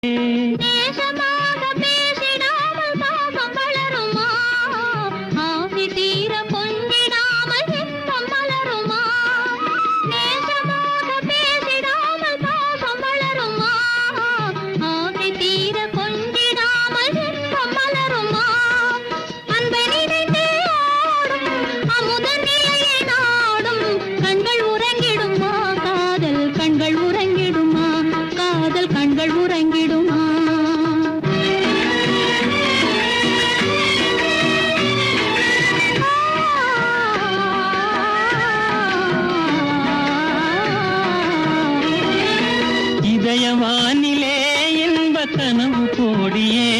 நேசமாக பேசிடாமல் பாசம் வளருமா? ஆசை தீர கொஞ்சிடாமல் இன்பம் மலருமா? நேசமாக பேசிடாமல் பாசம் வளருமா? ஆசை தீர கொஞ்சிடாமல் இன்பம் மலருமா? அன்பை நினைத்து ஆடும் அமுத நிலையை நாடும் கண்கள் உறங்கிடுமா? காதல் கண்கள் உறங்கிடுமா? காதல் கண்கள் உறங்கிடுமா? இதயவானிலே என்ப கனவு கோடியே